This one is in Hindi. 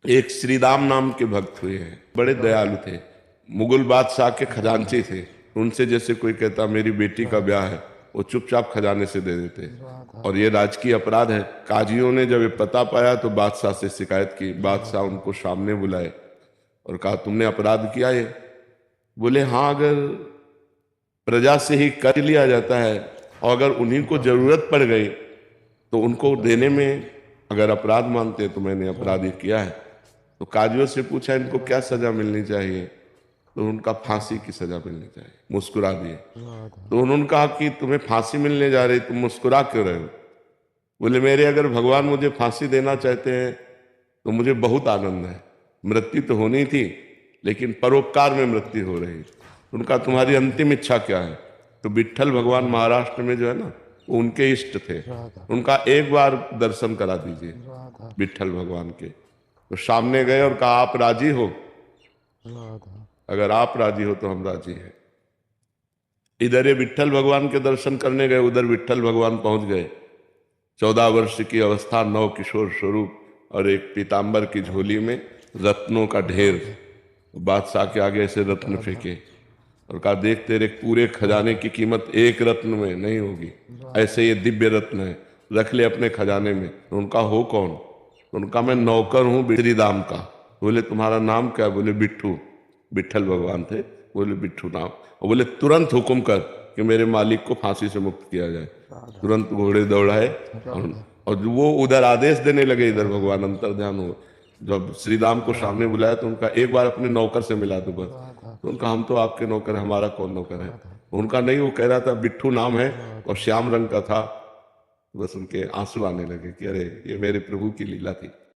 एक श्रीदाम नाम के भक्त हुए हैं, बड़े दयालु थे, मुगल बादशाह के खजांची थे। उनसे जैसे कोई कहता मेरी बेटी का ब्याह है, वो चुपचाप खजाने से दे देते। और ये राजकीय अपराध है। काजियों ने जब ये पता पाया तो बादशाह से शिकायत की। बादशाह उनको सामने बुलाए और कहा तुमने अपराध किया है? बोले हाँ, अगर प्रजा से ही कर लिया जाता है और अगर उन्हीं को जरूरत पड़ गई तो उनको देने में अगर अपराध मानते तो मैंने अपराध किया है। तो काजियों से पूछा इनको क्या सजा मिलनी चाहिए? तो उनका फांसी की सजा मिलनी चाहिए। मुस्कुरा दिए। तो उन्होंने कहा कि तुम्हें फांसी मिलने जा रही, तुम मुस्कुरा क्यों रहे हो? बोले मेरे अगर भगवान मुझे फांसी देना चाहते हैं तो मुझे बहुत आनंद है। मृत्यु तो होनी थी लेकिन परोपकार में मृत्यु हो रही। उनका तुम्हारी अंतिम इच्छा क्या है? तो विट्ठल भगवान महाराष्ट्र में जो है ना, वो उनके इष्ट थे। उनका एक बार दर्शन करा दीजिए विट्ठल भगवान के। तो सामने गए और कहा आप राजी हो? अगर आप राजी हो तो हम राजी हैं। इधर ये विट्ठल भगवान के दर्शन करने गए, उधर विट्ठल भगवान पहुंच गए। 14 वर्ष की अवस्था, नव किशोर स्वरूप और एक पीतांबर की झोली में रत्नों का ढेर। बादशाह के आगे से रत्न फेंके और कहा देख तेरे पूरे खजाने की कीमत एक रत्न में नहीं होगी, ऐसे ये दिव्य रत्न है, रख ले अपने खजाने में। तो उनका हो कौन? तो उनका मैं नौकर हूँ श्रीदाम का। बोले तुम्हारा नाम क्या? बोले बिट्ठू। विट्ठल भगवान थे। बोले बिट्ठू नाम। और बोले तुरंत हुक्म कर कि मेरे मालिक को फांसी से मुक्त किया जाए। तुरंत घोड़े दौड़ाए और वो उधर आदेश देने लगे, इधर भगवान अंतर्ध्यान हो। जब श्री राम को सामने बुलाया तो उनका एक बार अपने नौकर से मिला दो बस। तो उनका हम तो आपके नौकर, हमारा कौन नौकर है? उनका नहीं, वो कह रहा था बिट्ठू नाम है और श्याम रंग का था। बस उनके आंसू आने लगे कि अरे ये मेरे प्रभु की लीला थी।